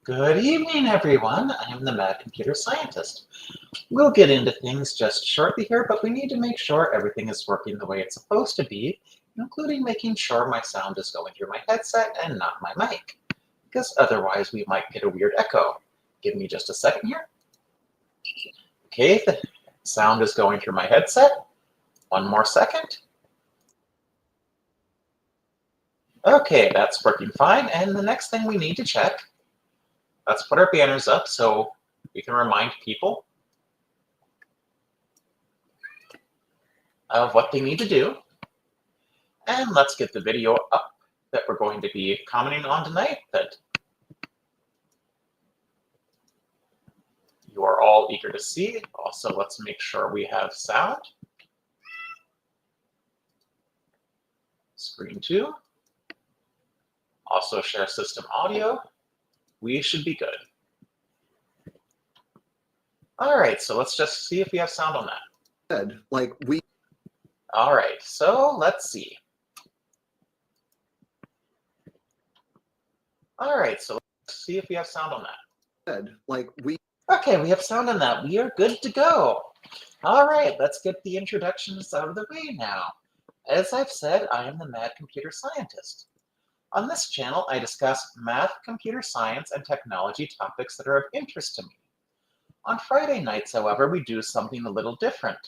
Good evening, everyone. I am the Mad Computer Scientist. We'll get into things just shortly here, but we need to make sure everything is working the way it's supposed to be, including making sure my sound is going through my headset and not my mic, because otherwise we might get a weird echo. Give me just a second here. Okay, the sound is going through my headset. One more second. Okay, that's working fine. And the next thing we need to check, let's put our banners up so we can remind people of what they need to do. And let's get the video up that we're going to be commenting on tonight that you are all eager to see. Also, let's make sure we have sound. Screen 2. Also share system audio. We should be good. All right, so let's just see if we have sound on that. All right, so let's see. All right, so let's see if we have sound on that. Okay, we have sound on that. We are good to go. All right, let's get the introductions out of the way now. As I've said, I am the Mad Computer Scientist. On this channel, I discuss math, computer science, and technology topics that are of interest to me. On Friday nights, however, we do something a little different.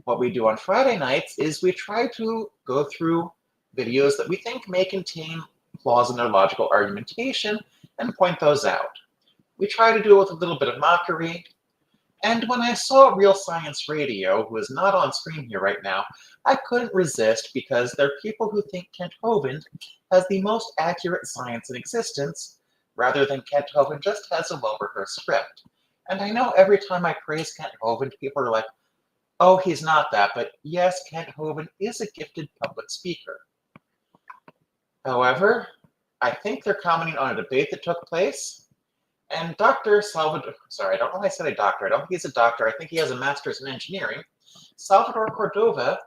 What we do on Friday nights is we try to go through videos that we think may contain flaws in their logical argumentation and point those out. We try to do it with a little bit of mockery. And when I saw Real Science Radio, who is not on screen here right now, I couldn't resist because there are people who think Kent Hovind has the most accurate science in existence, rather than Kent Hovind just has a well-rehearsed script. And I know every time I praise Kent Hovind, people are like, oh, he's not that, but yes, Kent Hovind is a gifted public speaker. However, I think they're commenting on a debate that took place. And Dr. Salvador, sorry, I don't know why I said a doctor. I don't think he's a doctor. I think he has a master's in engineering. Salvador Cordova,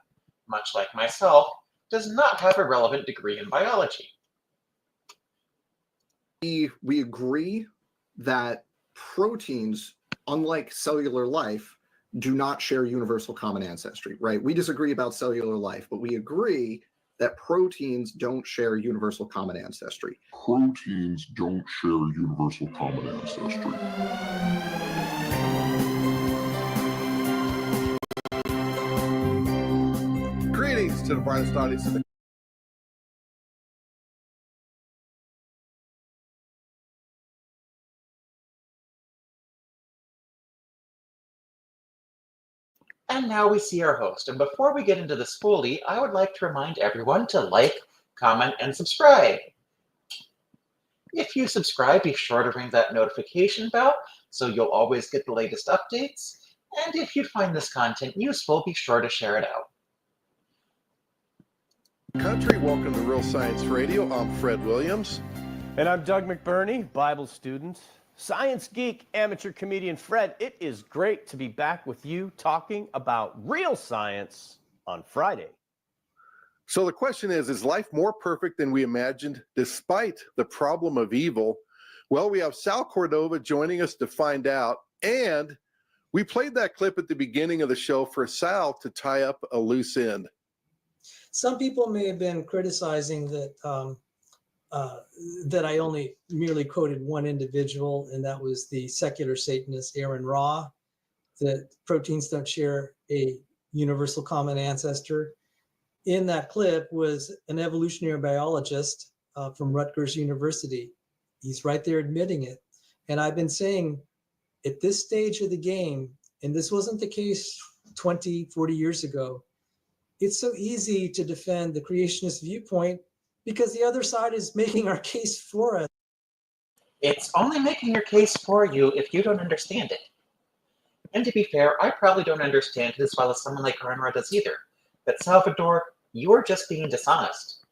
much like myself, does not have a relevant degree in biology. We agree that proteins, unlike cellular life, do not share universal common ancestry, right? We disagree about cellular life, but we agree that proteins don't share universal common ancestry. Proteins don't share universal common ancestry. Greetings to the brightest audience in the And now we see our host. And before we get into this fully, I would like to remind everyone to like, comment, and subscribe. If you subscribe, be sure to ring that notification bell so you'll always get the latest updates. And if you find this content useful, be sure to share it out. country. Welcome to Real Science Radio. I'm Fred Williams. And I'm Doug McBurney, Bible student, science geek, amateur comedian. Fred, it is great to be back with you talking about real science on Friday. So the question is life more perfect than we imagined despite the problem of evil? Well, we have Sal Cordova joining us to find out. And we played that clip at the beginning of the show for Sal to tie up a loose end. Some people may have been criticizing that that I only merely quoted one individual, and that was the secular Satanist Aaron Ra, that proteins don't share a universal common ancestor. In that clip was an evolutionary biologist from Rutgers University. He's right there admitting it. And I've been saying at this stage of the game, and this wasn't the case 20, 40 years ago, it's so easy to defend the creationist viewpoint because the other side is making our case for us. It's only making your case for you if you don't understand it. And to be fair, I probably don't understand it as well as someone like Aaron Ra does either. But Salvador, you're just being dishonest.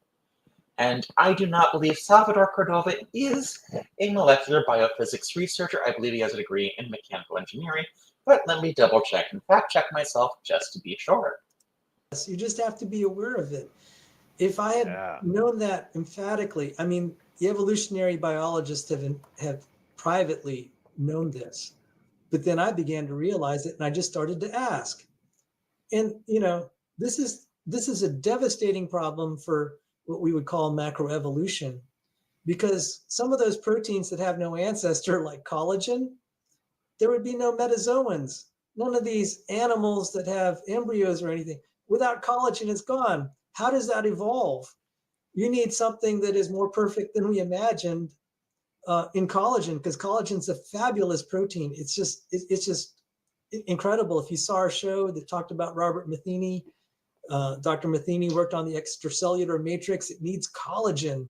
And I do not believe Salvador Cordova is a molecular biophysics researcher. I believe he has a degree in mechanical engineering, but let me double check and fact check myself just to be sure. You just have to be aware of it. If I had known that emphatically, I mean, the evolutionary biologists have privately known this. But then I began to realize it, and I just started to ask. And this is a devastating problem for what we would call macroevolution, because some of those proteins that have no ancestor, like collagen, there would be no metazoans. None of these animals that have embryos or anything. Without collagen, it's gone. How does that evolve? You need something that is more perfect than we imagined in collagen, because collagen's a fabulous protein. It's just incredible. If you saw our show that talked about Robert Matheny, Dr. Matheny worked on the extracellular matrix. It needs collagen.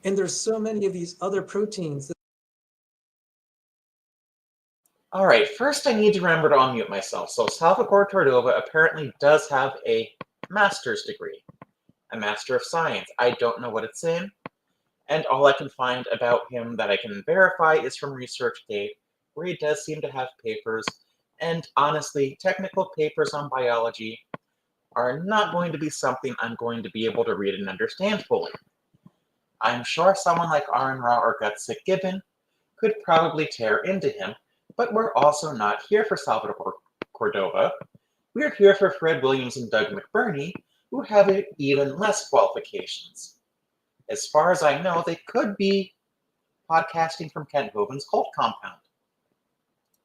And there's so many of these other proteins. All right, first I need to remember to unmute myself. So Salvador Cordova apparently does have a master's degree, a Master of Science. I don't know what it's in, and all I can find about him that I can verify is from ResearchGate, where he does seem to have papers, and honestly, technical papers on biology are not going to be something I'm going to be able to read and understand fully. I'm sure someone like Aaron Ra or Gutsick Gibbon could probably tear into him, but we're also not here for Salvador Cordova. We're here for Fred Williams and Doug McBurney, who have even less qualifications. As far as I know, they could be podcasting from Kent Hovind's cult compound.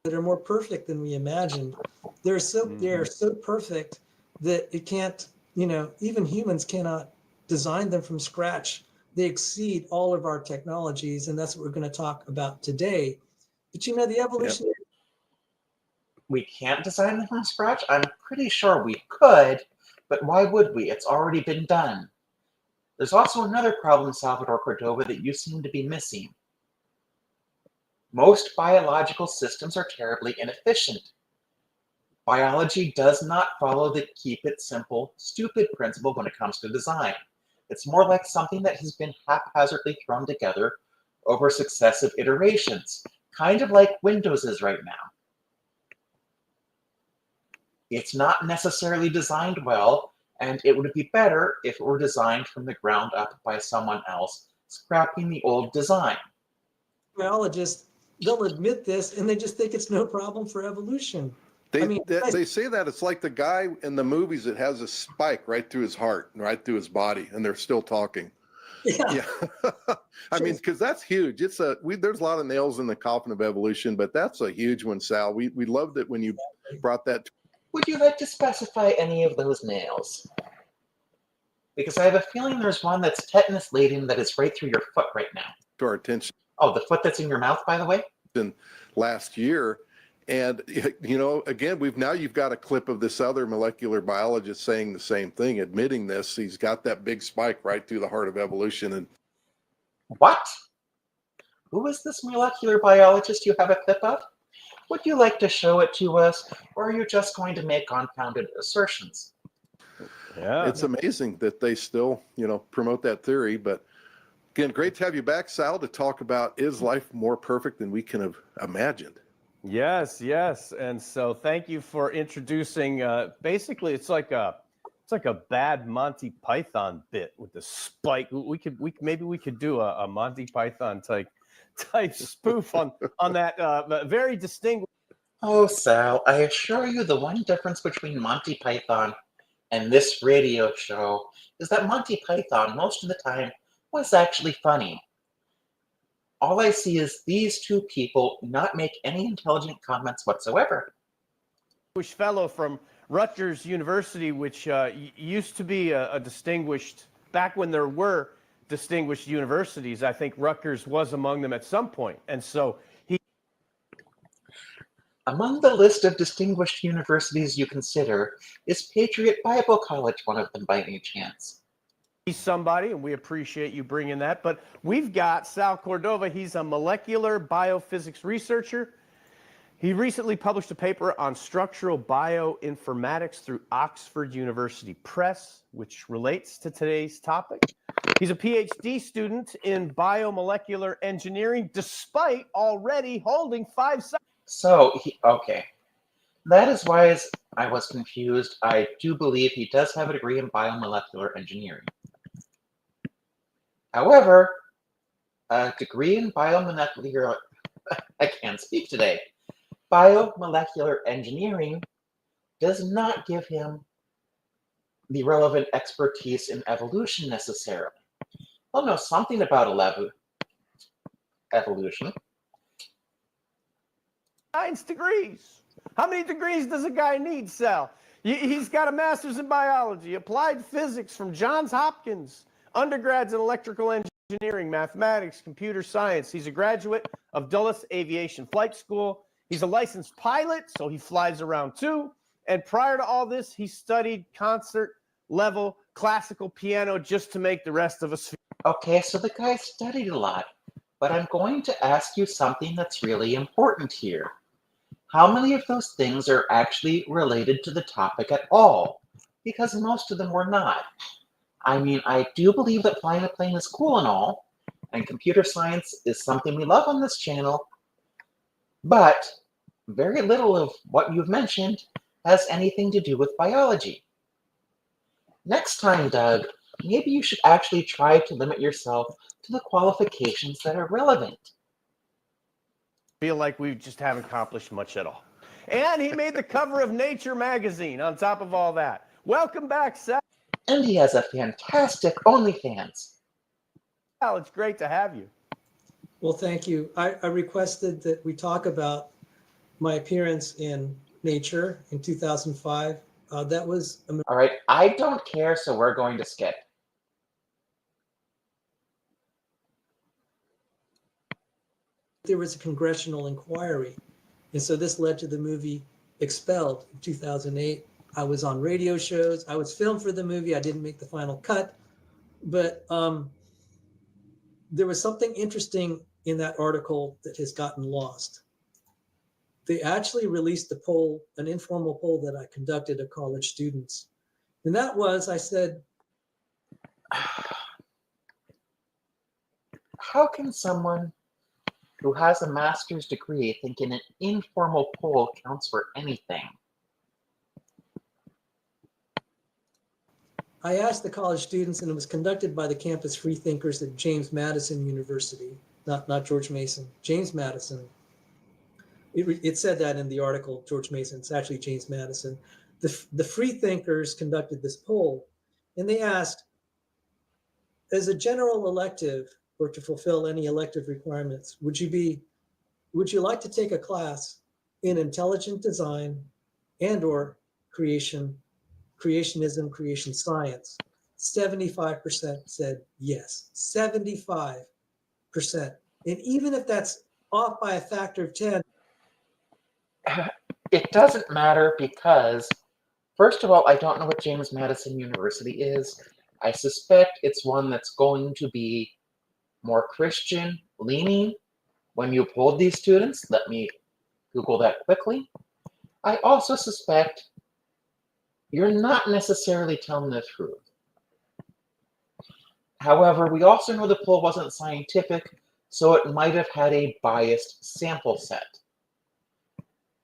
That are more perfect than we imagined. They're so perfect that it can't, even humans cannot design them from scratch. They exceed all of our technologies, and that's what we're going to talk about today. But the evolution. Yep. We can't design them from scratch? I'm pretty sure we could, but why would we? It's already been done. There's also another problem, Salvador Cordova, that you seem to be missing. Most biological systems are terribly inefficient. Biology does not follow the keep it simple, stupid principle when it comes to design. It's more like something that has been haphazardly thrown together over successive iterations, kind of like Windows is right now. It's not necessarily designed well, and it would be better if it were designed from the ground up by someone else, scrapping the old design. Biologists, they'll admit this, and they just think it's no problem for evolution. They say that it's like the guy in the movies that has a spike right through his heart, right through his body, and they're still talking. Yeah. I mean, because that's huge. There's a lot of nails in the coffin of evolution, but that's a huge one, Sal. We loved it when you brought that. Would you like to specify any of those nails? Because I have a feeling there's one that's tetanus laden that is right through your foot right now. To our attention. Oh, the foot that's in your mouth, by the way? Last year. And, again, you've got a clip of this other molecular biologist saying the same thing, admitting this. He's got that big spike right through the heart of evolution. And what? Who is this molecular biologist you have a clip of? Would you like to show it to us, or are you just going to make confounded assertions? Yeah, it's amazing that they still, promote that theory. But again, great to have you back, Sal, to talk about, is life more perfect than we can have imagined? Yes. And so thank you for introducing, basically it's like a bad Monty Python bit with the spike. Maybe we could do a Monty Python type spoof on that very distinguished. Oh, Sal, I assure you the one difference between Monty Python and this radio show is that Monty Python most of the time was actually funny. All I see is these two people not make any intelligent comments whatsoever. Fellow from Rutgers University, which used to be a distinguished, back when there were distinguished universities, I think Rutgers was among them at some point. And so among the list of distinguished universities you consider, is Patriot Bible College one of them by any chance? He's somebody, and we appreciate you bringing that. But we've got Sal Cordova. He's a molecular biophysics researcher. He recently published a paper on structural bioinformatics through Oxford University Press, which relates to today's topic. He's a PhD student in biomolecular engineering, despite already holding 5 So, okay. That is why I was confused. I do believe he does have a degree in biomolecular engineering. However, a degree in biomolecular, I can't speak today. Biomolecular engineering does not give him the relevant expertise in evolution necessarily. He'll know something about evolution. science degrees. How many degrees does a guy need, Sal? He's got a master's in biology, applied physics from Johns Hopkins, undergrads in electrical engineering, mathematics, computer science. He's a graduate of Dulles Aviation Flight School. He's a licensed pilot, so he flies around too. And prior to all this, he studied concert level classical piano just to make the rest of us feel. Okay, so the guy studied a lot, but I'm going to ask you something that's really important here. How many of those things are actually related to the topic at all? Because most of them were not. I mean, I do believe that flying a plane is cool and all, and computer science is something we love on this channel, but very little of what you've mentioned has anything to do with biology. Next time, Doug, maybe you should actually try to limit yourself to the qualifications that are relevant. Feel like we just haven't accomplished much at all. And he made the cover of Nature magazine on top of all that. Welcome back, Sal. And he has a fantastic OnlyFans. Sal, it's great to have you. Well, thank you. I requested that we talk about my appearance in Nature in 2005. That was All right, I don't care, so we're going to skip. there was a congressional inquiry. And so this led to the movie Expelled in 2008. I was on radio shows. I was filmed for the movie. I didn't make the final cut. But there was something interesting in that article that has gotten lost. They actually released the poll, an informal poll that I conducted of college students. And that was, I said, how can someone who has a master's degree think an informal poll counts for anything? I asked the college students, and it was conducted by the campus freethinkers at James Madison University, not George Mason, James Madison. It said that in the article, George Mason. It's actually James Madison. The freethinkers conducted this poll, and they asked, as a general elective or to fulfill any elective requirements, would you like to take a class in intelligent design and or creationism, creation science? 75% said yes, 75%. And even if that's off by a factor of 10, it doesn't matter because, first of all, I don't know what James Madison University is. I suspect it's one that's going to be more Christian leaning when you polled these students. Let me Google that quickly. I also suspect you're not necessarily telling the truth. However, we also know the poll wasn't scientific, so it might have had a biased sample set.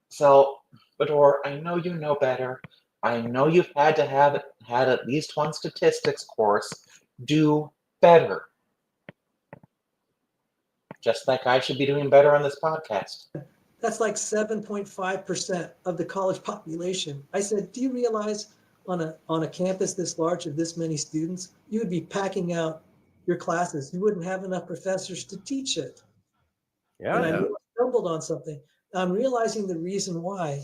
So, Bador, I know you know better. I know you've had at least one statistics course. Do better. Just like I should be doing better on this podcast. that's like 7.5% of the college population. I said, do you realize on a campus this large of this many students, you would be packing out your classes. You wouldn't have enough professors to teach it. Yeah, And I knew I stumbled on something. I'm realizing the reason why.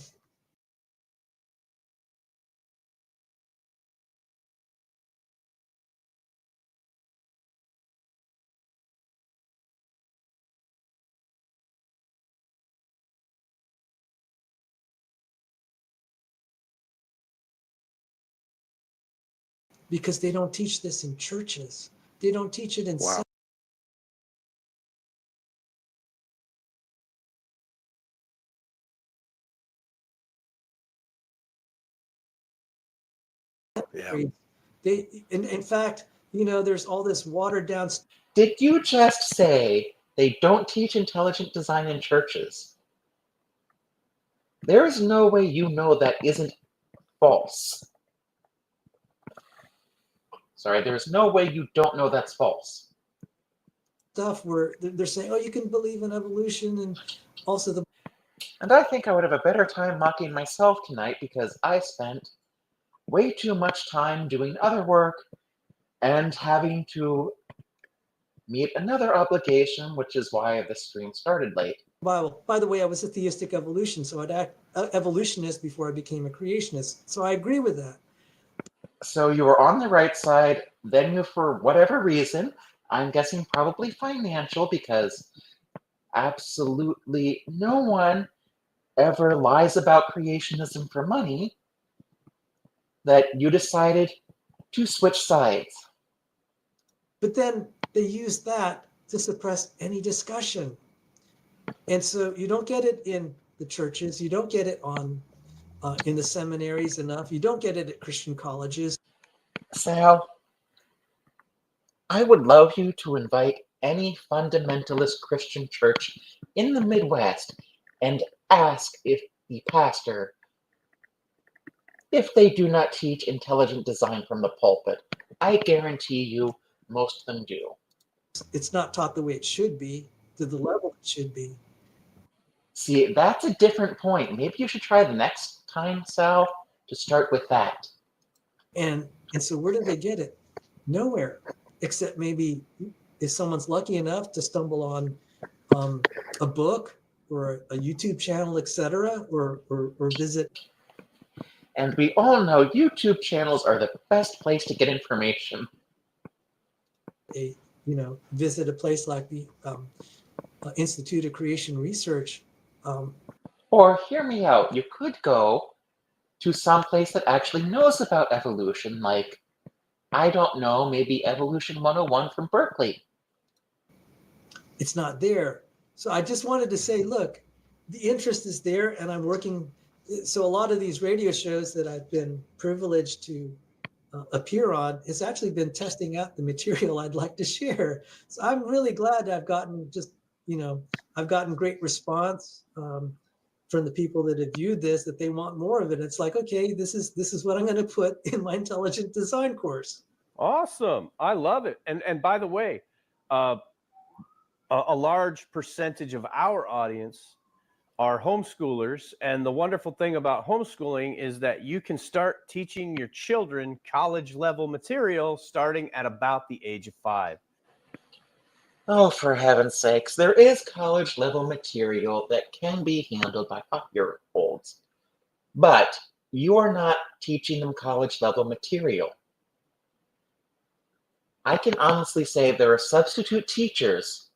Because they don't teach this in churches. They don't teach it in Wow. Yeah. In fact, there's all this watered down. Did you just say they don't teach intelligent design in churches? There is no way you know that isn't false. Sorry, there's no way you don't know that's false. Stuff where they're saying, oh, you can believe in evolution, and also And I think I would have a better time mocking myself tonight because I spent way too much time doing other work and having to meet another obligation, which is why the stream started late. Bible. By the way, I was a theistic evolution, so I'd act evolutionist before I became a creationist. So I agree with that. So you were on the right side, then you, for whatever reason, I'm guessing probably financial, because absolutely no one ever lies about creationism for money, that you decided to switch sides. But then they use that to suppress any discussion. And so you don't get it in the churches. You don't get it in the seminaries enough. You don't get it at Christian colleges. Sal, I would love you to invite any fundamentalist Christian church in the Midwest and ask if the pastor, if they do not teach intelligent design from the pulpit. I guarantee you most of them do. It's not taught the way it should be, to the level it should be. See, that's a different point. Maybe you should try the next time, Sal, to start with that. And so where do they get it? Nowhere, except maybe if someone's lucky enough to stumble on a book or a YouTube channel, etc., or visit. And we all know YouTube channels are the best place to get information. Visit a place like the Institute of Creation Research. Or hear me out, you could go to some place that actually knows about evolution, like, I don't know, maybe Evolution 101 from Berkeley. It's not there. So I just wanted to say, look, the interest is there, and I'm working. So a lot of these radio shows that I've been privileged to appear on has actually been testing out the material I'd like to share. So I'm really glad I've gotten I've gotten great response from the people that have viewed this, that they want more of it. It's like, okay, this is what I'm going to put in my intelligent design course. Awesome. I love it. And by the way, a large percentage of our audience are homeschoolers. And the wonderful thing about homeschooling is that you can start teaching your children college level material starting at about the age of 5. Oh, for heaven's sakes, there is college level material that can be handled by 5-year-olds. But you are not teaching them college level material. I can honestly say there are substitute teachers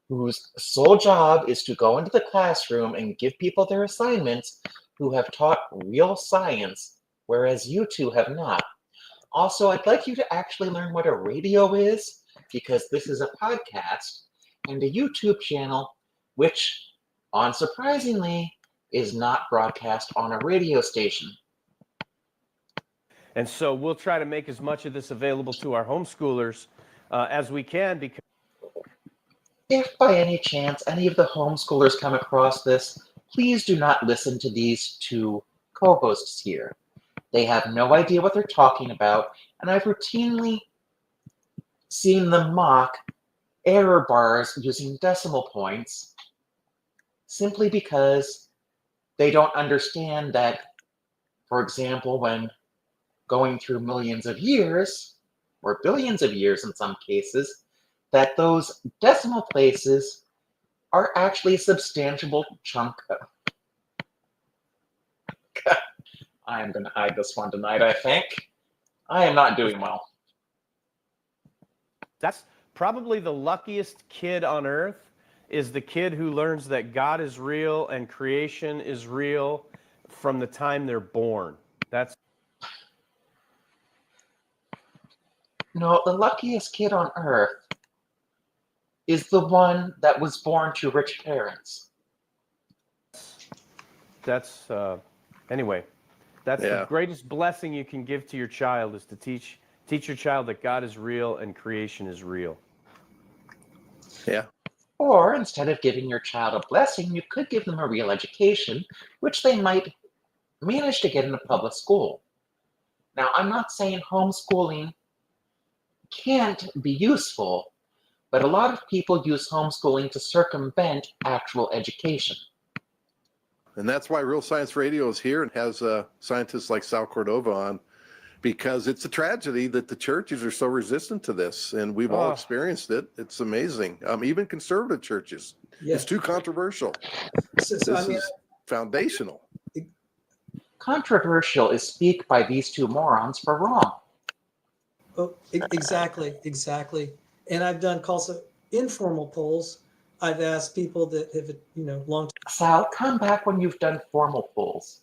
whose sole job is to go into the classroom and give people their assignments who have taught real science, whereas you two have not. Also, I'd like you to actually learn what a radio is, because this is a podcast and a YouTube channel, which, unsurprisingly, is not broadcast on a radio station. And so we'll try to make as much of this available to our homeschoolers as we can, because if by any chance any of the homeschoolers come across this, please do not listen to these two co-hosts here. They have no idea what they're talking about, and I've routinely seen them mock error bars using decimal points simply because they don't understand that, for example, when going through millions of years, or billions of years in some cases, that those decimal places are actually a substantial chunk of... I am going to hide this one tonight, I think. I am not doing well. that's probably the luckiest kid on earth, is the kid who learns that God is real and creation is real from the time they're born. That's No, the luckiest kid on earth is the one that was born to rich parents. anyway. That's Yeah. the greatest blessing you can give to your child, is to teach your child that God is real and creation is real. Yeah. Or instead of giving your child a blessing, you could give them a real education, which they might manage to get in a public school. Now, I'm not saying homeschooling can't be useful, but a lot of people use homeschooling to circumvent actual education. And that's why Real Science Radio is here and has scientists like Sal Cordova on, because it's a tragedy that the churches are so resistant to this, and we've all experienced it. It's amazing. Even conservative churches, it's too controversial. So This is foundational. Controversial is speak by these two morons for wrong. Oh, exactly. And I've done also informal polls. I've asked people that have, long Sal, come back when you've done formal polls.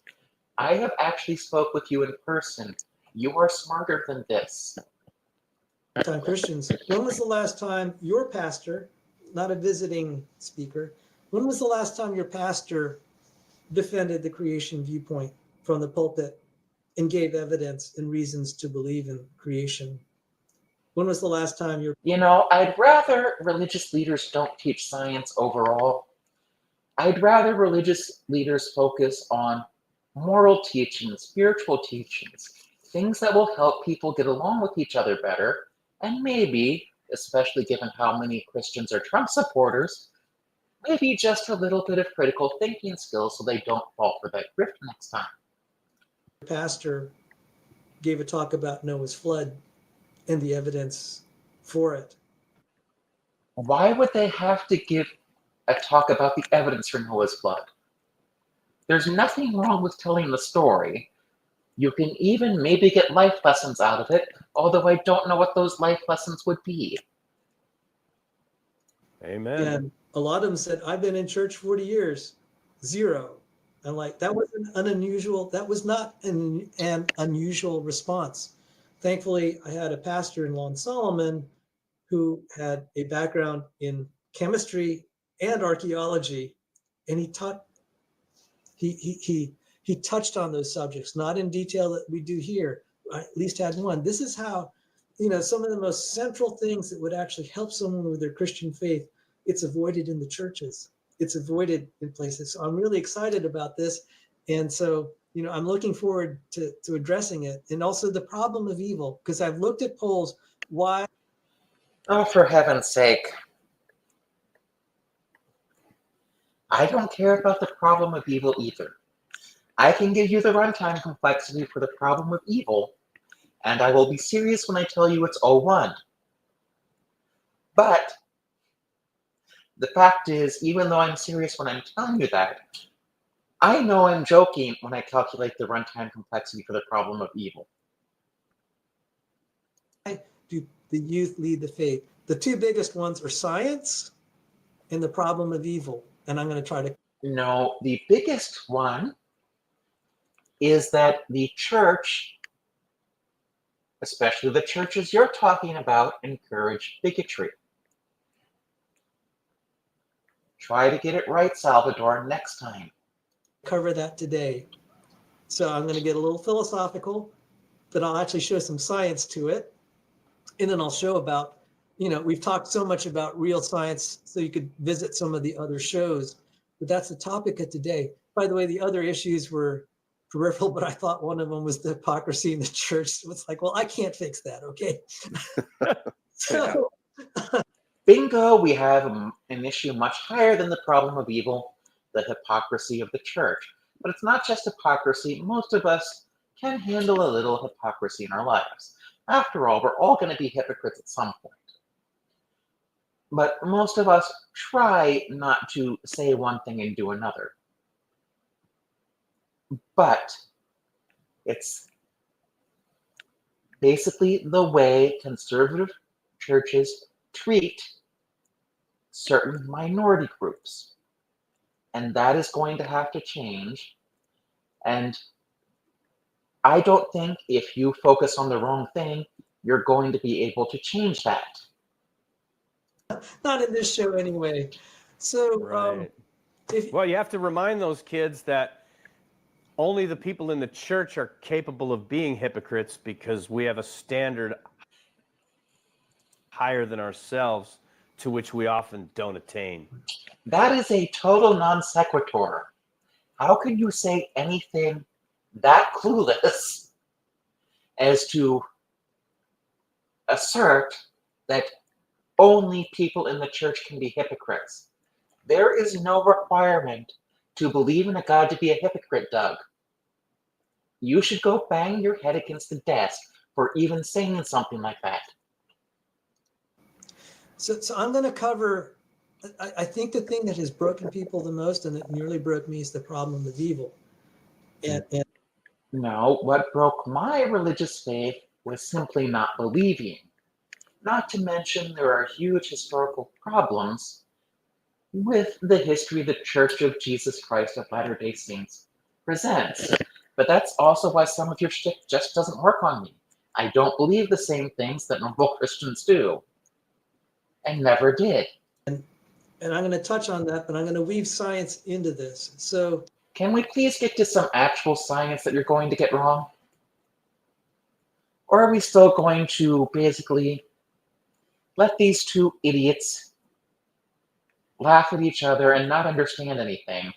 I have actually spoke with you in person. You are smarter than this. time Christians. When was the last time your pastor, not a visiting speaker, when was the last time your pastor defended the creation viewpoint from the pulpit and gave evidence and reasons to believe in creation? When was the last time your I'd rather religious leaders don't teach science overall. I'd rather religious leaders focus on moral teachings, spiritual teachings, things that will help people get along with each other better, and maybe, especially given how many Christians are Trump supporters, maybe just a little bit of critical thinking skills so they don't fall for that grift next time. pastor gave a talk about Noah's flood and the evidence for it? Why would they have to give a talk about the evidence for Noah's flood? There's nothing wrong with telling the story. You can even maybe get life lessons out of it, although I don't know what those life lessons would be. Amen. And a lot of them said, I've been in church 40 years, 0. And like, that was that was not an unusual response. Thankfully, I had a pastor-in-law in Solomon who had a background in chemistry and archaeology, and he touched on those subjects, not in detail that we do here. I at least had one. This is how, some of the most central things that would actually help someone with their Christian faith, it's avoided in the churches. It's avoided in places. So I'm really excited about this. And so, I'm looking forward to addressing it. And also the problem of evil, because I've looked at polls. Why? Oh, for heaven's sake. I don't care about the problem of evil either. I can give you the runtime complexity for the problem of evil, and I will be serious when I tell you it's 01. But the fact is, even though I'm serious when I'm telling you that, I know I'm joking when I calculate the runtime complexity for the problem of evil. Do the youth lead the faith? The two biggest ones are science and the problem of evil. And I'm going to try to. No, the biggest one is that the church, especially the churches you're talking about, encourage bigotry. Try to get it right, Salvador, next time. Cover that today. So I'm going to get a little philosophical, but I'll actually show some science to it. And then I'll show about, we've talked so much about real science, so you could visit some of the other shows, but that's the topic of today. By the way, the other issues were peripheral, but I thought one of them was the hypocrisy in the church. So it's like, well, I can't fix that. Okay. So bingo, we have an issue much higher than the problem of evil, the hypocrisy of the church. But it's not just hypocrisy. Most of us can handle a little hypocrisy in our lives. After all, we're all going to be hypocrites at some point. But most of us try not to say one thing and do another. But it's basically the way conservative churches treat certain minority groups. And that is going to have to change. And I don't think if you focus on the wrong thing, you're going to be able to change that. not in this show anyway. So Right. Well, you have to remind those kids that only the people in the church are capable of being hypocrites because we have a standard higher than ourselves to which we often don't attain. That is a total non sequitur. How can you say anything that clueless as to assert that only people in the church can be hypocrites? There is no requirement to believe in a God to be a hypocrite, Doug. You should go bang your head against the desk for even saying something like that. So I'm going to cover, I think the thing that has broken people the most and that nearly broke me is the problem of evil. And No, what broke my religious faith was simply not believing. Not to mention there are huge historical problems with the history the Church of Jesus Christ of Latter-day Saints presents. But that's also why some of your shit just doesn't work on me. I don't believe the same things that normal Christians do. And never did. and I'm going to touch on that, but I'm going to weave science into this. So Can we please get to some actual science that you're going to get wrong? Or are we still going to basically let these two idiots laugh at each other and not understand anything?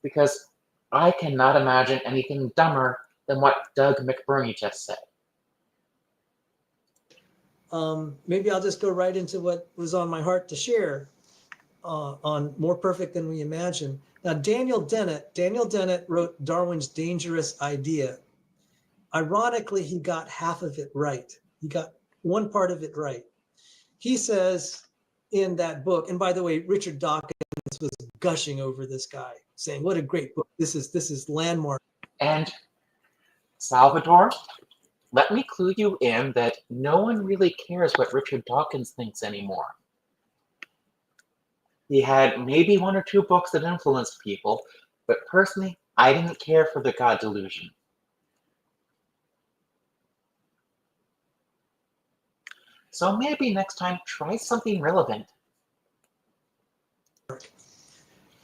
Because I cannot imagine anything dumber than what Doug McBurney just said. maybe I'll just go right into what was on my heart to share on More Perfect Than We Imagine. Now, Daniel Dennett wrote Darwin's Dangerous Idea. Ironically, he got half of it right. He got one part of it right. He says in that book, and by the way, Richard Dawkins was gushing over this guy, saying, "What a great book! This is landmark." And Salvador, let me clue you in that no one really cares what Richard Dawkins thinks anymore. He had maybe one or two books that influenced people, but personally, I didn't care for the God delusion. So maybe next time, try something relevant.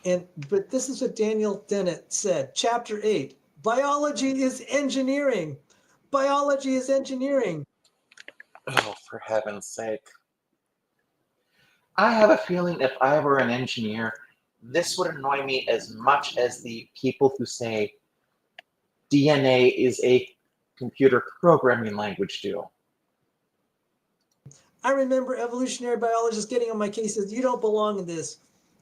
But this is what Daniel Dennett said, Chapter 8, biology is engineering. Biology is engineering. Oh, for heaven's sake. I have a feeling if I were an engineer, this would annoy me as much as the people who say DNA is a computer programming language do. I remember evolutionary biologists getting on my case, says, you don't belong in this.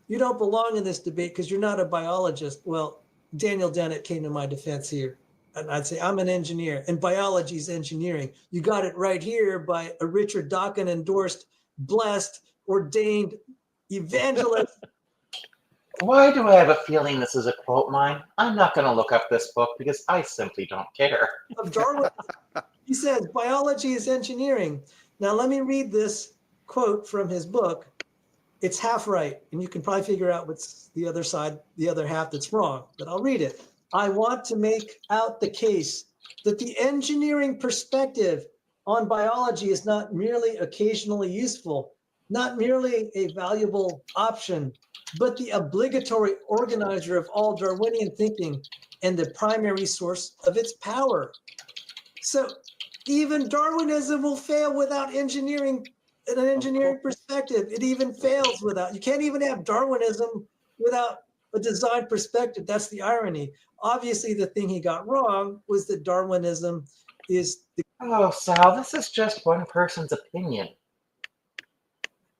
You don't belong in this debate because you're not a biologist. Well, Daniel Dennett came to my defense here. And I'd say, I'm an engineer, and biology is engineering. You got it right here by a Richard Dawkins endorsed, blessed, ordained evangelist. Why do I have a feeling this is a quote mine? I'm not going to look up this book because I simply don't care. Of Darwin. He says, biology is engineering. Now, let me read this quote from his book. It's half right, and you can probably figure out what's the other side, the other half that's wrong, but I'll read it. I want to make out the case that the engineering perspective on biology is not merely occasionally useful, not merely a valuable option, but the obligatory organizer of all Darwinian thinking and the primary source of its power. So even Darwinism will fail without engineering, an engineering perspective. It even fails without, you can't even have Darwinism without a design perspective. That's the irony. Obviously, the thing he got wrong was that Darwinism is the— Oh, Sal, this is just one person's opinion.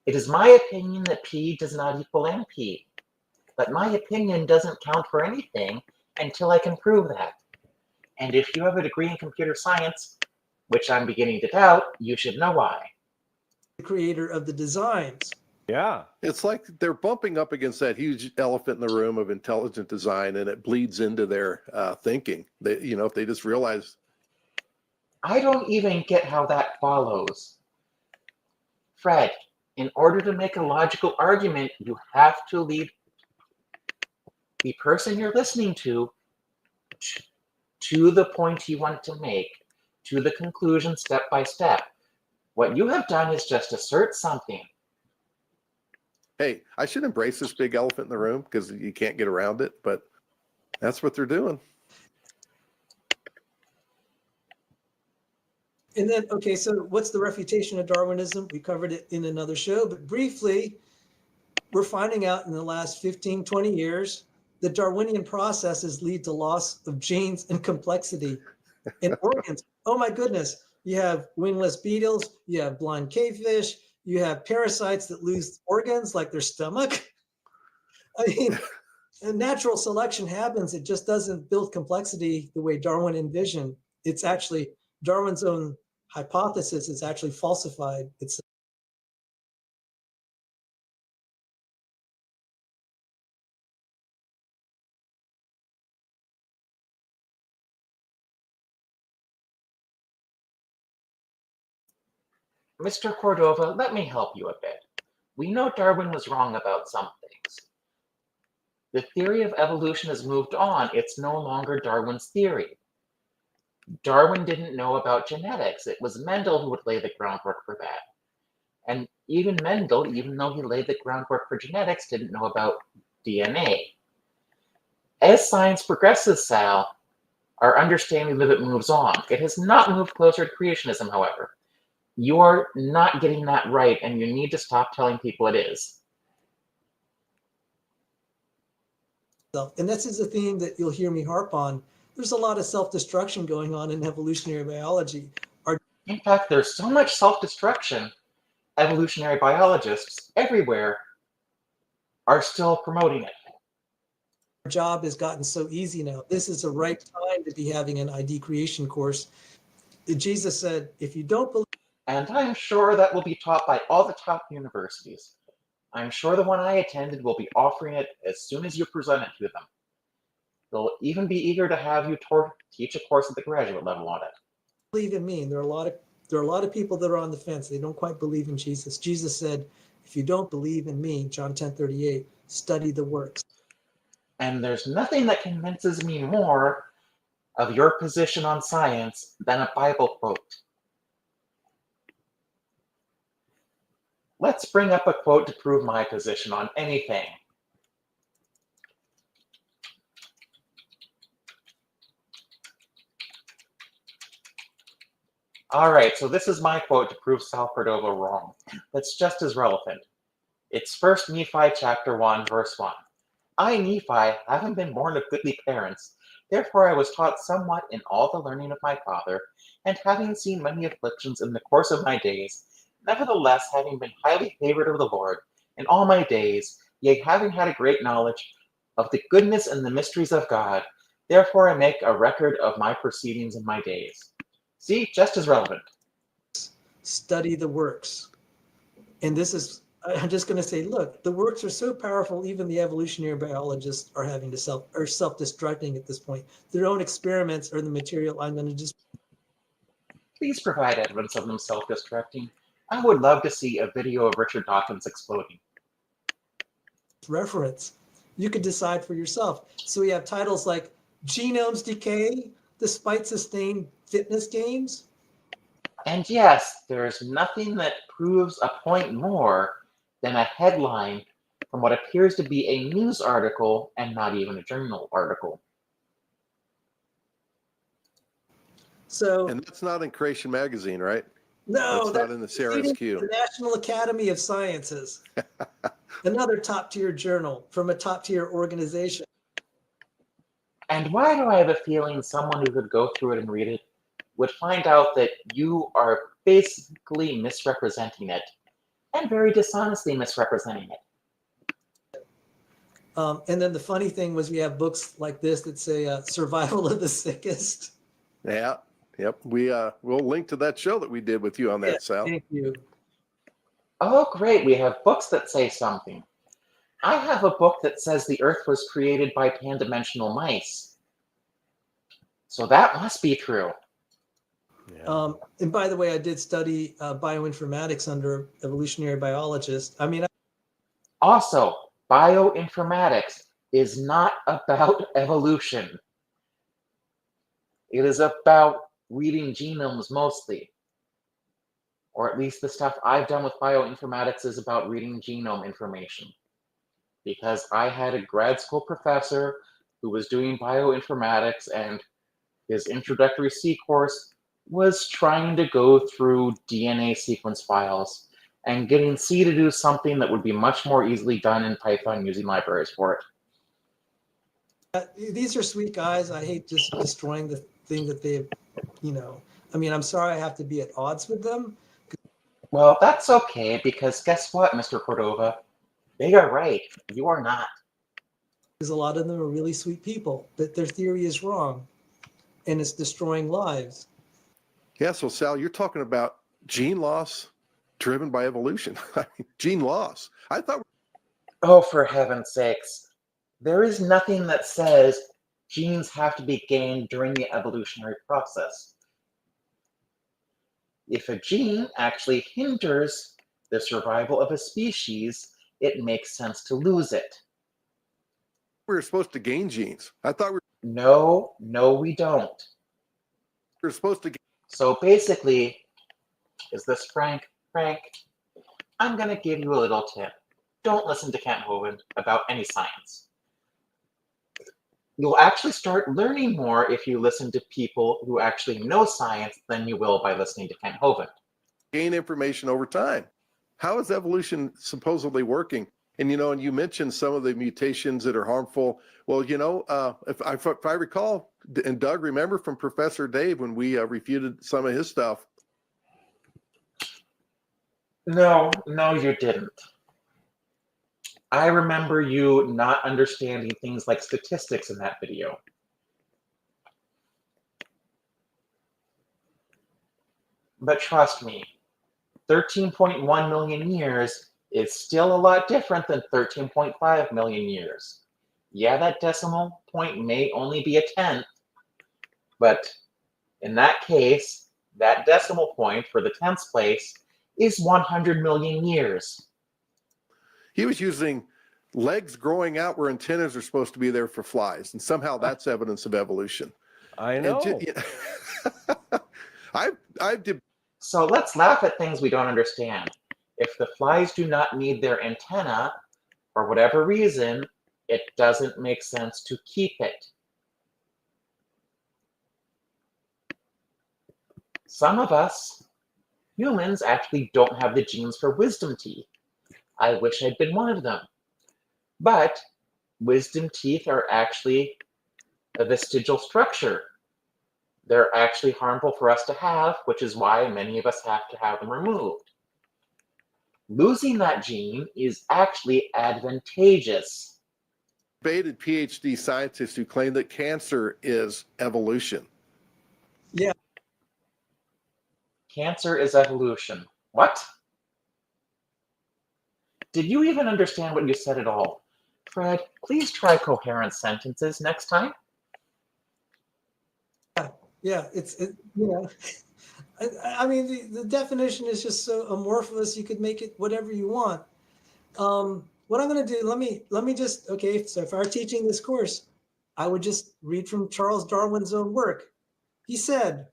It is my opinion that P does not equal NP. But my opinion doesn't count for anything until I can prove that. And if you have a degree in computer science, which I'm beginning to doubt, you should know why. creator of the designs. Yeah. It's like they're bumping up against that huge elephant in the room of intelligent design, and it bleeds into their thinking. They, if they just realize. I don't even get how that follows. Fred, in order to make a logical argument, you have to lead the person you're listening to the point you want to make, to the conclusion step by step. What you have done is just assert something. Hey, I should embrace this big elephant in the room because you can't get around it, but that's what they're doing. And then, okay, so what's the refutation of Darwinism? We covered it in another show, but briefly, we're finding out in the last 15, 20 years that Darwinian processes lead to loss of genes and complexity in organs. Oh my goodness. You have wingless beetles, you have blind cavefish, you have parasites that lose organs like their stomach. I mean, natural selection happens. It just doesn't build complexity the way Darwin envisioned. It's actually Darwin's own hypothesis is actually falsified. It's Mr. Cordova, let me help you a bit. We know Darwin was wrong about some things. The theory of evolution has moved on. It's no longer Darwin's theory. Darwin didn't know about genetics. It was Mendel who would lay the groundwork for that. And even Mendel, even though he laid the groundwork for genetics, didn't know about DNA. As science progresses, Sal, our understanding of it moves on. It has not moved closer to creationism, however. You're not getting that right, and you need to stop telling people it is. and this is a theme that you'll hear me harp on. There's a lot of self-destruction going on in evolutionary biology. In fact, there's so much self-destruction, evolutionary biologists everywhere are still promoting it. Our job has gotten so easy now. This is the right time to be having an ID creation course. Jesus said, if you don't believe, And I'm sure that will be taught by all the top universities. I'm sure the one I attended will be offering it as soon as you present it to them. They'll even be eager to have you teach a course at the graduate level on it. believe in me, and there are a lot of people that are on the fence. They don't quite believe in Jesus. Jesus said, if you don't believe in me, John 10:38, study the works. And there's nothing that convinces me more of your position on science than a Bible quote. Let's bring up a quote to prove my position on anything. All right, so this is my quote to prove Sal Cordova wrong. That's just as relevant. It's 1 Nephi chapter 1, verse 1. I, Nephi, having been born of goodly parents, therefore I was taught somewhat in all the learning of my father, and having seen many afflictions in the course of my days, nevertheless having been highly favored of the Lord in all my days, yea, having had a great knowledge of the goodness and the mysteries of God, therefore I make a record of my proceedings in my days. See, just as relevant. Study the works. And this is, I'm just going to say, look, the works are so powerful, even the evolutionary biologists are having to self-destructing at this point. Their own experiments are the material I'm going to just Please provide evidence of them self-destructing. I would love to see a video of Richard Dawkins exploding. reference. You could decide for yourself. So we have titles like Genomes Decay Despite Sustained Fitness Gains. And yes, there's nothing that proves a point more than a headline from what appears to be a news article and not even a journal article. So And that's not in Creation Magazine, right? no, That's not in the CRSQ. The National Academy of Sciences, another top-tier journal from a top-tier organization. And why do I have a feeling someone who could go through it and read it would find out that you are basically misrepresenting it and very dishonestly misrepresenting it. And then the funny thing was we have books like this that say survival of the sickest. Yeah. Yep. We'll link to that show that we did with you on that, Sal. Thank you. Oh, great. We have books that say something. I have a book that says the Earth was created by pan-dimensional mice. So that must be true. Yeah. And by the way, I did study bioinformatics under evolutionary biologists. I mean, Also, bioinformatics is not about evolution. It is about reading genomes mostly. Or at least the stuff I've done with bioinformatics is about reading genome information. Because I had a grad school professor who was doing bioinformatics, and his introductory C course was trying to go through DNA sequence files and getting C to do something that would be much more easily done in Python using libraries for it. These are sweet guys. I hate just destroying the thing that they've, I mean, I'm sorry I have to be at odds with them. Well, that's okay, because guess what, Mr. Cordova? They are right. You are not. Because a lot of them are really sweet people, but their theory is wrong and it's destroying lives. Yeah, so Sal, you're talking about gene loss driven by evolution. I mean, gene loss. I thought. Oh, for heaven's sakes. There is nothing that says genes have to be gained during the evolutionary process. If a gene actually hinders the survival of a species, it makes sense to lose it. We were supposed to gain genes. I thought No, we don't. we were supposed to. So basically, is this Frank? Frank, I'm going to give you a little tip. Don't listen to Kent Hovind about any science. You'll actually start learning more if you listen to people who actually know science than you will by listening to Kent Hovind. Gain information over time. How is evolution supposedly working? And and you mentioned some of the mutations that are harmful. Well, if I recall, and Doug, remember from Professor Dave when we refuted some of his stuff. No, you didn't. I remember you not understanding things like statistics in that video. But trust me, 13.1 million years is still a lot different than 13.5 million years. Yeah, that decimal point may only be a tenth, but in that case, that decimal point for the tenth place is 100 million years. He was using legs growing out where antennas are supposed to be there for flies, and somehow that's evidence of evolution. I know. So let's laugh at things we don't understand. If the flies do not need their antenna, for whatever reason, it doesn't make sense to keep it. Some of us, humans, actually don't have the genes for wisdom teeth. I wish I'd been one of them. But wisdom teeth are actually a vestigial structure. They're actually harmful for us to have, which is why many of us have to have them removed. Losing that gene is actually advantageous. Debated PhD scientists who claim that cancer is evolution. Yeah. Cancer is evolution. What? Did you even understand what you said at all? Fred, please try coherent sentences next time. Yeah, I mean, the definition is just so amorphous. You could make it whatever you want. What I'm going to do, let me just, okay, so if I were teaching this course, I would just read from Charles Darwin's own work. He said,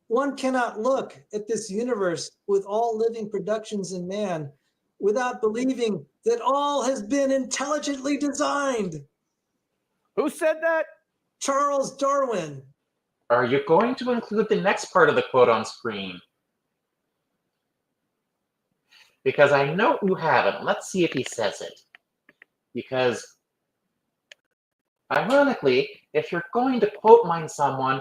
one cannot look at this universe with all living productions in man without believing that all has been intelligently designed. Who said that? Charles Darwin. Are you going to include the next part of the quote on screen? Because I know you haven't. Let's see if he says it. Because, ironically, if you're going to quote mine someone,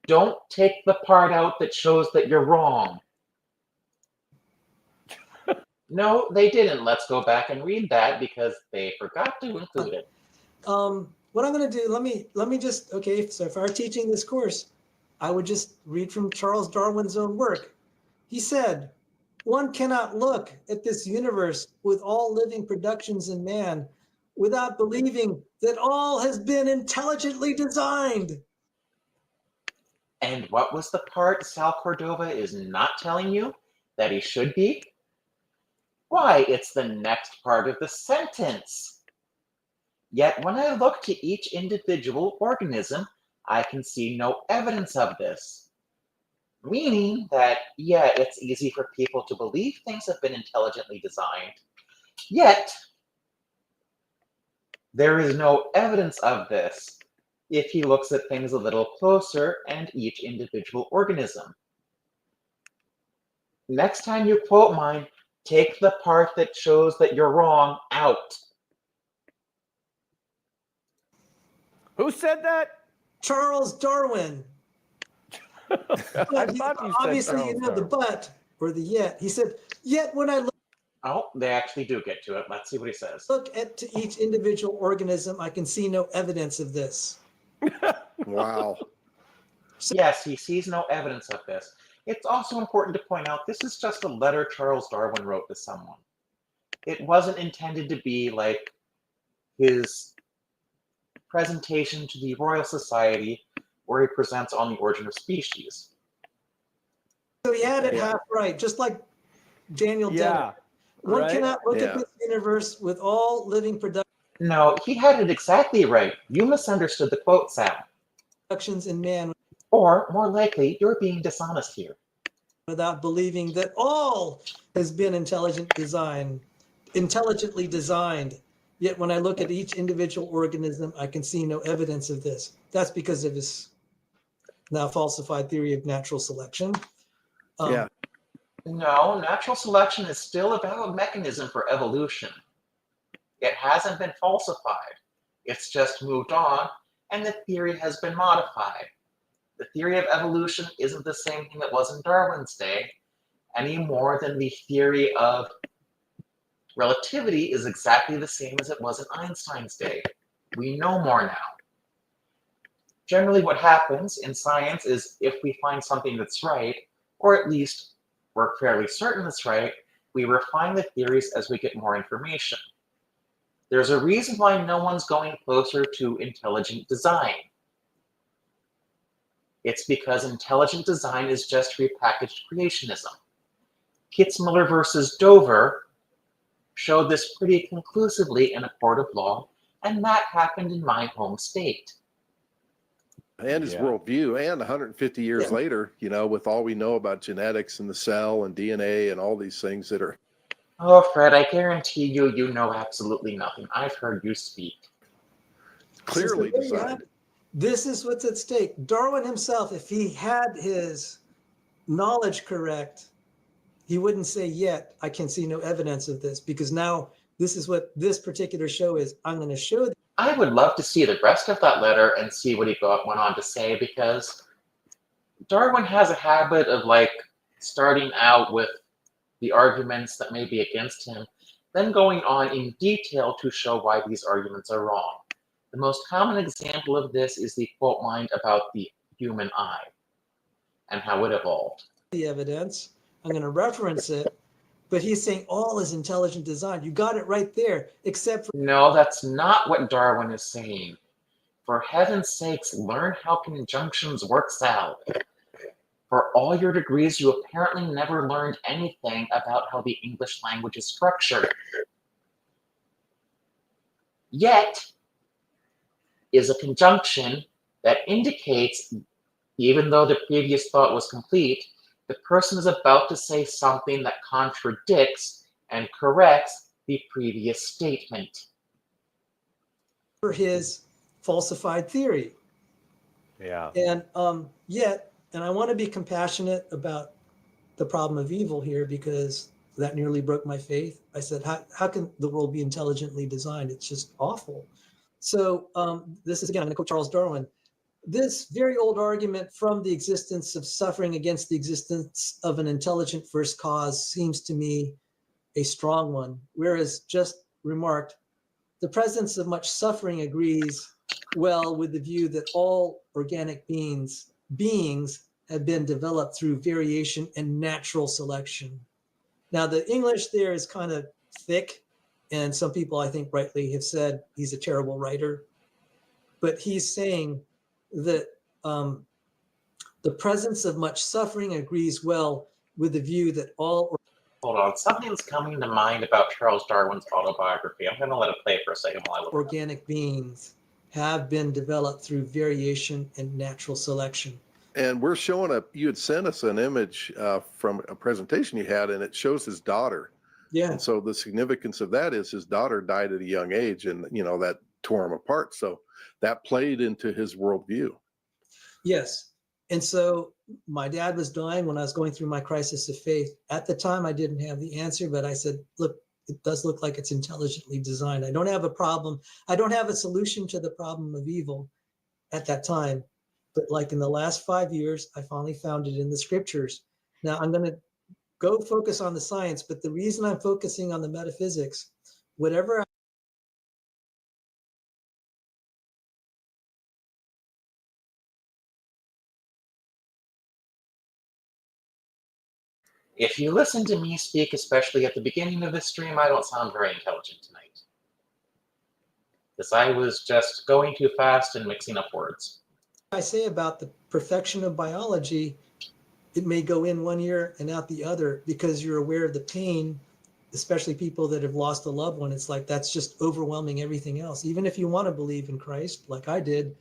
don't take the part out that shows that you're wrong. No, they didn't. Let's go back and read that because they forgot to include it. What I'm going to do, let me just, okay, so if I were teaching this course, I would just read from Charles Darwin's own work. He said, one cannot look at this universe with all living productions in man without believing that all has been intelligently designed. And what was the part Sal Cordova is not telling you that he should be? Why, it's the next part of the sentence. Yet when I look to each individual organism, I can see no evidence of this. Meaning that, yeah, it's easy for people to believe things have been intelligently designed, yet there is no evidence of this if he looks at things a little closer and each individual organism. Next time you quote mine, take the part that shows that you're wrong out. Who said that? Charles Darwin. I But thought you said obviously, you Charles know the Darwin. but or the yet. He said, yet when I Oh, they actually do get to it. Let's see what he says. look at to each individual organism, I can see no evidence of this. Wow. Yes, he sees no evidence of this. It's also important to point out this is just a letter Charles Darwin wrote to someone. It wasn't intended to be like his presentation to the Royal Society where he presents on the origin of species. So he had it Yeah. half right, just like Daniel Yeah. Dennett. One Right? cannot look Yeah. at this universe with all living No, he had it exactly right. You misunderstood the quote, Sam. productions in man Or, more likely, you're being dishonest here. without believing that all has been intelligently designed. Yet when I look at each individual organism, I can see no evidence of this. That's because of his now falsified theory of natural selection. Yeah. No, natural selection is still a valid mechanism for evolution. It hasn't been falsified. It's just moved on, and the theory has been modified. The theory of evolution isn't the same thing it was in Darwin's day, any more than the theory of relativity is exactly the same as it was in Einstein's day. We know more now. Generally, what happens in science is if we find something that's right, or at least we're fairly certain it's right, we refine the theories as we get more information. There's a reason why no one's going closer to intelligent design. It's because intelligent design is just repackaged creationism. Kitzmiller versus Dover showed this pretty conclusively in a court of law, and that happened in my home state. And his Yeah. worldview, and 150 years Yeah. later, you know, with all we know about genetics and the cell and DNA and all these things that are. Oh, Fred, I guarantee you, you know absolutely nothing. I've heard you speak. Clearly So there you designed. have it. This is what's at stake. Darwin himself, if he had his knowledge correct, he wouldn't say yet, I can see no evidence of this, because now this is what this particular show is. I'm going to show I would love to see the rest of that letter and see what he went on to say, because Darwin has a habit of like starting out with the arguments that may be against him, then going on in detail to show why these arguments are wrong. The most common example of this is the quote line about the human eye and how it evolved. the evidence. I'm going to reference it, but he's saying all is intelligent design. You got it right there, except for No, that's not what Darwin is saying. For heaven's sakes, learn how conjunctions work, Sal. For all your degrees, you apparently never learned anything about how the English language is structured. Yet is a conjunction that indicates, even though the previous thought was complete, the person is about to say something that contradicts and corrects the previous statement. his falsified theory. Yeah. And yet, and I want to be compassionate about the problem of evil here, because that nearly broke my faith. I said, how can the world be intelligently designed? It's just awful. So this is, again, I'm going to quote Charles Darwin. This very old argument from the existence of suffering against the existence of an intelligent first cause seems to me a strong one, whereas just remarked, the presence of much suffering agrees well with the view that all organic beings have been developed through variation and natural selection. Now, the English there is kind of thick, and some people, I think, rightly have said he's a terrible writer. But he's saying that the presence of much suffering agrees well with the view that all. Hold on, something's coming to mind about Charles Darwin's autobiography. I'm going to let it play for a second while I look. Organic beings have been developed through variation and natural selection. And we're showing you had sent us an image from a presentation you had, and it shows his daughter. Yeah. And so the significance of that is his daughter died at a young age, and, you know, that tore him apart. So that played into his worldview. Yes. And so my dad was dying when I was going through my crisis of faith. At the time, I didn't have the answer, but I said, look, it does look like it's intelligently designed. I don't have a problem. I don't have a solution to the problem of evil at that time. But like in the last 5 years, I finally found it in the scriptures. Now I'm going to go focus on the science, but the reason I'm focusing on the metaphysics, whatever If you listen to me speak, especially at the beginning of this stream, I don't sound very intelligent tonight. Because I was just going too fast and mixing up words. I say about the perfection of biology, it may go in one ear and out the other because you're aware of the pain, especially people that have lost a loved one. It's like that's just overwhelming everything else. Even if you want to believe in Christ, like I did,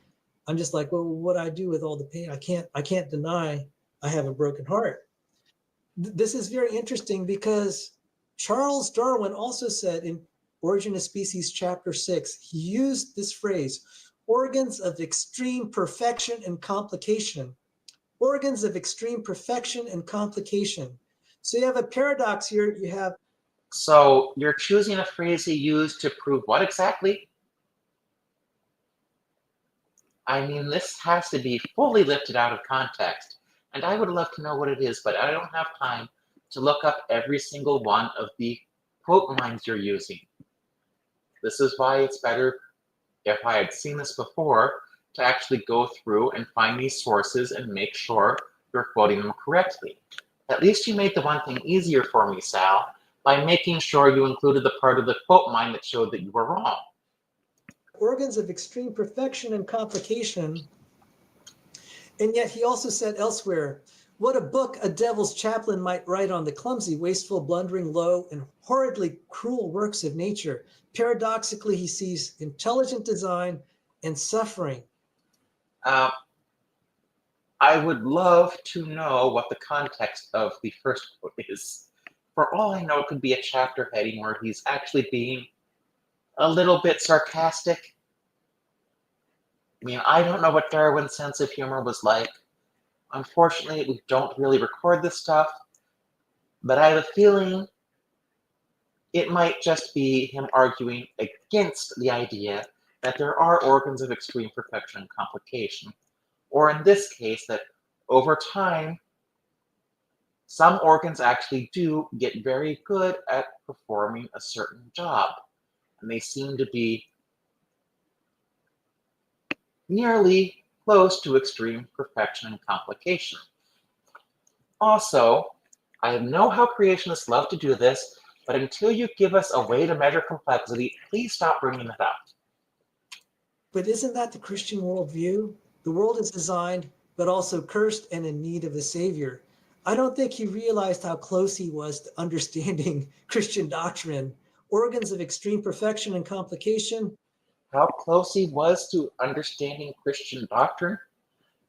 I'm just like, well, what do I do with all the pain? I can't deny I have a broken heart. This is very interesting because Charles Darwin also said in Origin of Species, chapter 6, he used this phrase, organs of extreme perfection and complication. Organs of extreme perfection and complication. So you have a paradox here. You have. So you're choosing a phrase he used to prove what exactly? I mean, this has to be fully lifted out of context. And I would love to know what it is, but I don't have time to look up every single one of the quote lines you're using. This is why it's better, if I had seen this before, to actually go through and find these sources and make sure you're quoting them correctly. At least you made the one thing easier for me, Sal, by making sure you included the part of the quote line that showed that you were wrong. Organs of extreme perfection and complication. And yet he also said elsewhere, what a book a devil's chaplain might write on the clumsy, wasteful, blundering, low, and horridly cruel works of nature. Paradoxically, he sees intelligent design and suffering. I would love to know what the context of the first quote is. For all I know, it could be a chapter heading where he's actually being a little bit sarcastic. I mean, I don't know what Darwin's sense of humor was like. Unfortunately, we don't really record this stuff, but I have a feeling it might just be him arguing against the idea that there are organs of extreme perfection and complication, or in this case, that over time, some organs actually do get very good at performing a certain job, and they seem to be nearly close to extreme perfection and complication. Also, I know how creationists love to do this, but until you give us a way to measure complexity, please stop bringing it up. But isn't that the Christian worldview? The world is designed, but also cursed and in need of a savior. I don't think he realized how close he was to understanding Christian doctrine. Organs of extreme perfection and complication. How close he was to understanding Christian doctrine?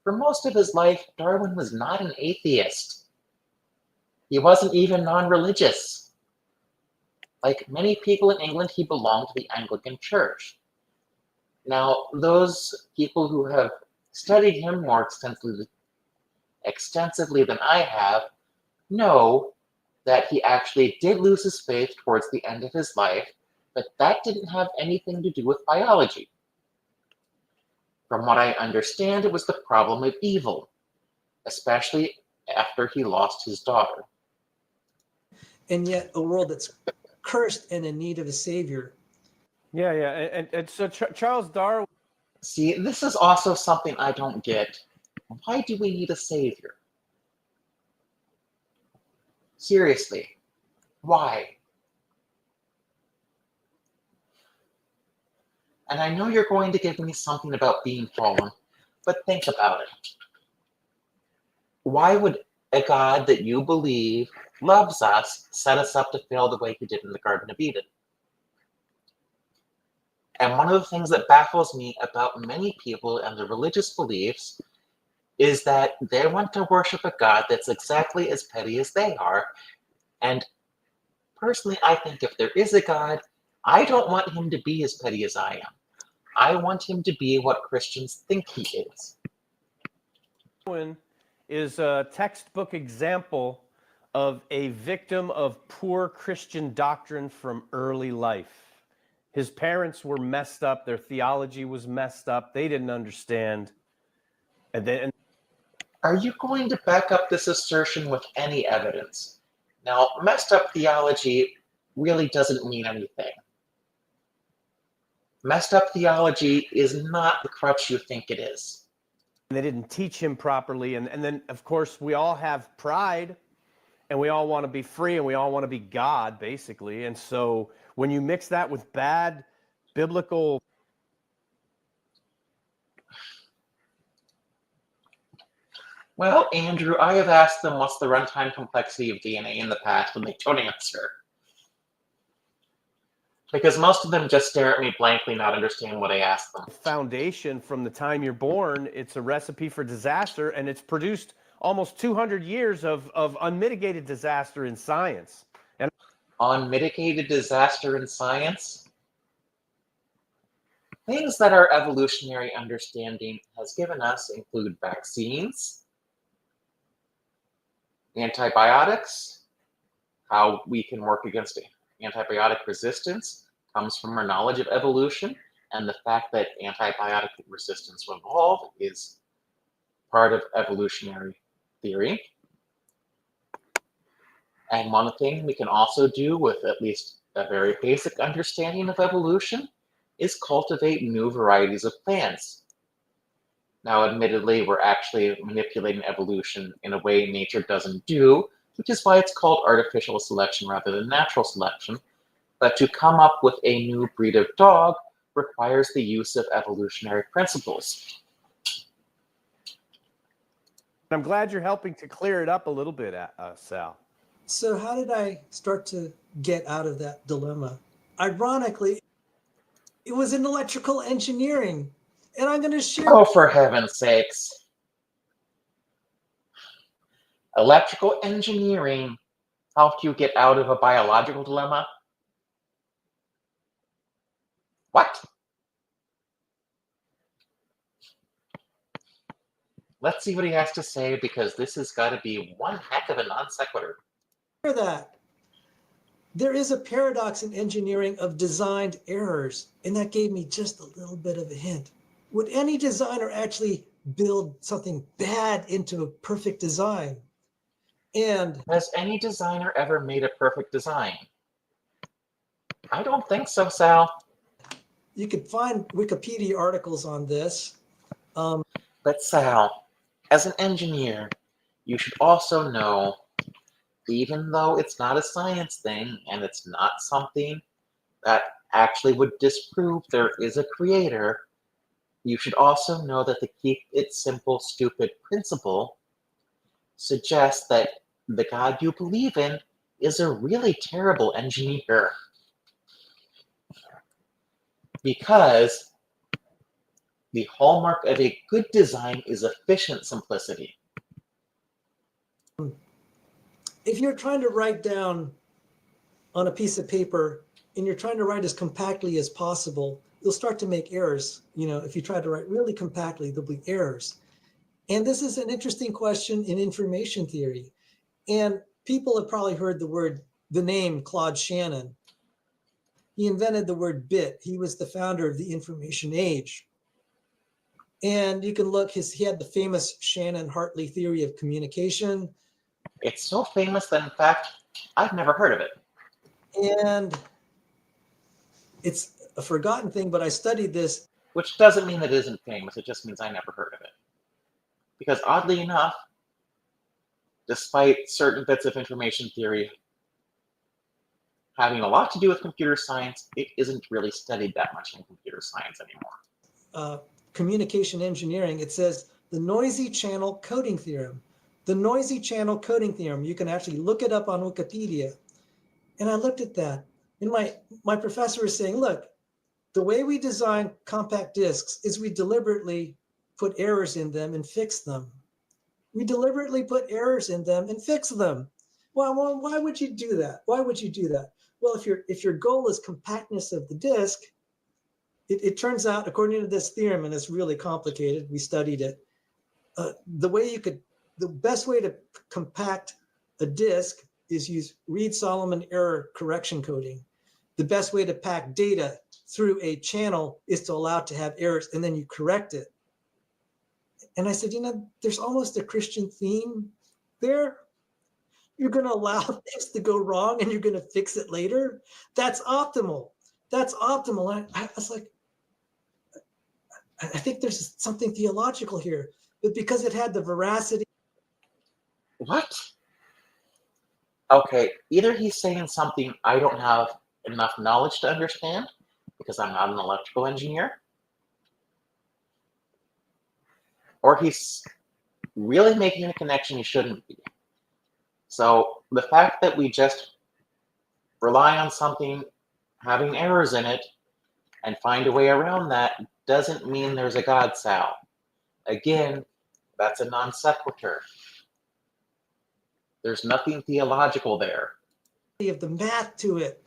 For most of his life, Darwin was not an atheist. He wasn't even non-religious. Like many people in England, he belonged to the Anglican Church. Now, those people who have studied him more extensively than I have know that he actually did lose his faith towards the end of his life, but that didn't have anything to do with biology. From what I understand, it was the problem of evil, especially after he lost his daughter. And yet a world that's cursed and in need of a savior. Yeah, and so Charles Darwin. See, this is also something I don't get. Why do we need a savior? Seriously, why? And I know you're going to give me something about being fallen, but think about it. Why would a God that you believe loves us set us up to fail the way he did in the Garden of Eden? And one of the things that baffles me about many people and their religious beliefs is that they want to worship a God that's exactly as petty as they are. And personally, I think if there is a God, I don't want him to be as petty as I am. I want him to be what Christians think he is. Darwin is a textbook example of a victim of poor Christian doctrine from early life. His parents were messed up. Their theology was messed up. They didn't understand. And Are you going to back up this assertion with any evidence? Now, messed up theology really doesn't mean anything. Messed up theology is not the crutch you think it is. they didn't teach him properly. And then, of course, we all have pride, and we all want to be free, and we all want to be God, basically. And so when you mix that with bad biblical... Well, Andrew, I have asked them what's the runtime complexity of DNA in the past, and they don't answer. Because most of them just stare at me blankly, not understand what I asked them. Foundation from the time you're born, it's a recipe for disaster, and it's produced almost 200 years of unmitigated disaster in science. And Unmitigated disaster in science? Things that our evolutionary understanding has given us include vaccines, antibiotics. How we can work against antibiotic resistance comes from our knowledge of evolution, and the fact that antibiotic resistance will evolve is part of evolutionary theory. And one thing we can also do with at least a very basic understanding of evolution is cultivate new varieties of plants. Now, admittedly, we're actually manipulating evolution in a way nature doesn't do, which is why it's called artificial selection rather than natural selection. But to come up with a new breed of dog requires the use of evolutionary principles. I'm glad you're helping to clear it up a little bit, Sal. So how did I start to get out of that dilemma? Ironically, it was in electrical engineering. And I'm going to share... Oh, for heaven's sakes. Electrical engineering helped you get out of a biological dilemma? What? Let's see what he has to say, because this has got to be one heck of a non sequitur. that. There is a paradox in engineering of designed errors, and that gave me just a little bit of a hint. Would any designer actually build something bad into a perfect design? And has any designer ever made a perfect design? I don't think so, Sal. You could find Wikipedia articles on this. But Sal, as an engineer, you should also know, even though it's not a science thing and it's not something that actually would disprove there is a creator, you should also know that the keep it simple, stupid principle suggests that the God you believe in is a really terrible engineer. Because the hallmark of a good design is efficient simplicity. If you're trying to write down on a piece of paper and you're trying to write as compactly as possible, you'll start to make errors. You know, if you try to write really compactly, there'll be errors. And this is an interesting question in information theory. And people have probably heard the name Claude Shannon. He invented the word bit. He was the founder of the information age. And you can look, he had the famous Shannon-Hartley theory of communication. It's so famous that, in fact, I've never heard of it. And it's a forgotten thing, but I studied this. Which doesn't mean that it isn't famous, it just means I never heard of it. Because oddly enough, despite certain bits of information theory having a lot to do with computer science, it isn't really studied that much in computer science anymore. Communication engineering, it says the noisy channel coding theorem. The noisy channel coding theorem, you can actually look it up on Wikipedia. And I looked at that, and my professor was saying, look, the way we design compact discs is we deliberately put errors in them and fix them. We deliberately put errors in them and fix them. Well, why would you do that? Why would you do that? Well, if your goal is compactness of the disk, it turns out, according to this theorem, and it's really complicated, we studied it, the way you could the best way to compact a disk is use Reed-Solomon error correction coding. The best way to pack data through a channel is to allow it to have errors, and then you correct it. And I said, you know, there's almost a Christian theme there. You're going to allow things to go wrong and you're going to fix it later. That's optimal. That's optimal. I was like, I think there's something theological here, but because it had the veracity. What? Okay, either he's saying something I don't have enough knowledge to understand because I'm not an electrical engineer, or he's really making a connection he shouldn't be. So the fact that we just rely on something having errors in it and find a way around that doesn't mean there's a God, Sal. Again, that's a non sequitur. There's nothing theological there. Of the math to it,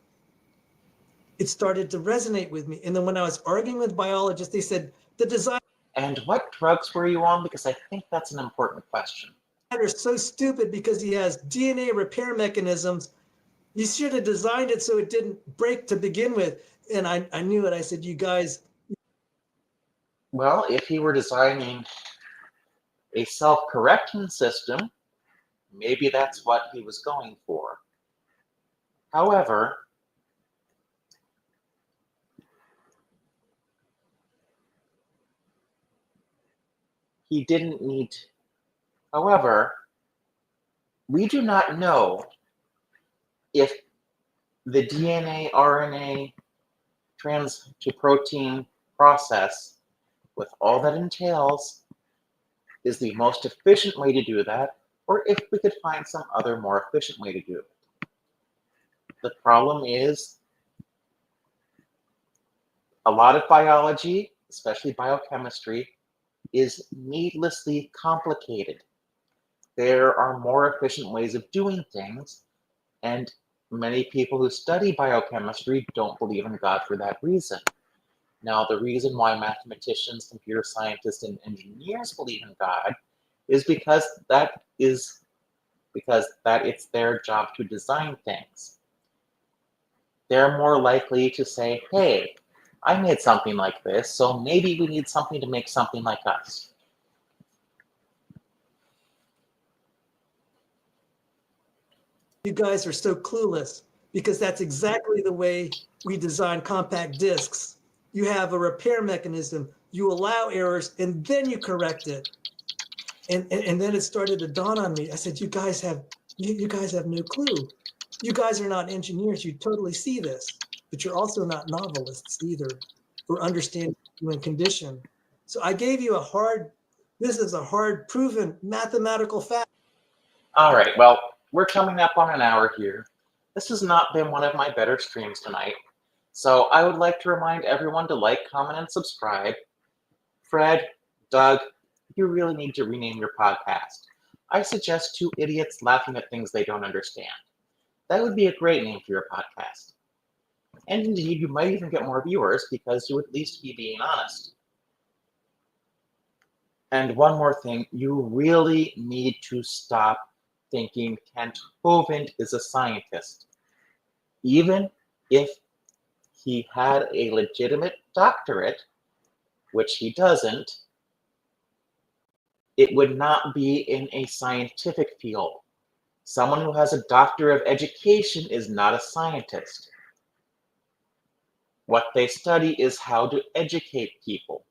it started to resonate with me. And then when I was arguing with biologists, they said the design. And what drugs were you on? Because I think that's an important question. Is so stupid because he has DNA repair mechanisms. You should have designed it so it didn't break to begin with. And I knew it. I said, you guys. Well, if he were designing a self-correcting system, maybe that's what he was going for. However, he didn't need. However, we do not know if the DNA, RNA, trans to protein process, with all that entails, is the most efficient way to do that, or if we could find some other more efficient way to do it. The problem is a lot of biology, especially biochemistry, is needlessly complicated. There are more efficient ways of doing things, and many people who study biochemistry don't believe in God for that reason. Now, the reason why mathematicians, computer scientists, and engineers believe in God is because it's their job to design things. They're more likely to say, hey, I made something like this, so maybe we need something to make something like us. You guys are so clueless because that's exactly the way we design compact disks. You have a repair mechanism, you allow errors, and then you correct it. And then it started to dawn on me. I said, you guys have no clue. You guys are not engineers. You totally see this, but you're also not novelists either, or understand human condition. So I gave you this is a hard proven mathematical fact. All right, well, we're coming up on an hour here. This has not been one of my better streams tonight. So I would like to remind everyone to like, comment, and subscribe. Fred, Doug, you really need to rename your podcast. I suggest Two Idiots Laughing at Things They Don't Understand. That would be a great name for your podcast. And indeed, you might even get more viewers because you at least be being honest. And one more thing, you really need to stop thinking Kent Hovind is a scientist. Even if he had a legitimate doctorate, which he doesn't, it would not be in a scientific field. Someone who has a doctor of education is not a scientist. What they study is how to educate people.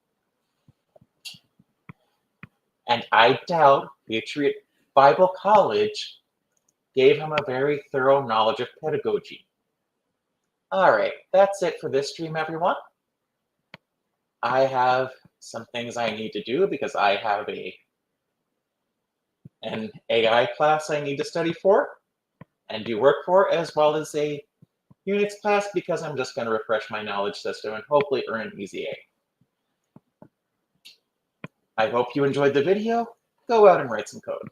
And I doubt Patriot Bible College gave him a very thorough knowledge of pedagogy. All right, that's it for this stream, everyone. I have some things I need to do because I have an AI class I need to study for and do work for, as well as a Unix class because I'm just going to refresh my knowledge system and hopefully earn an easy A. I hope you enjoyed the video. Go out and write some code.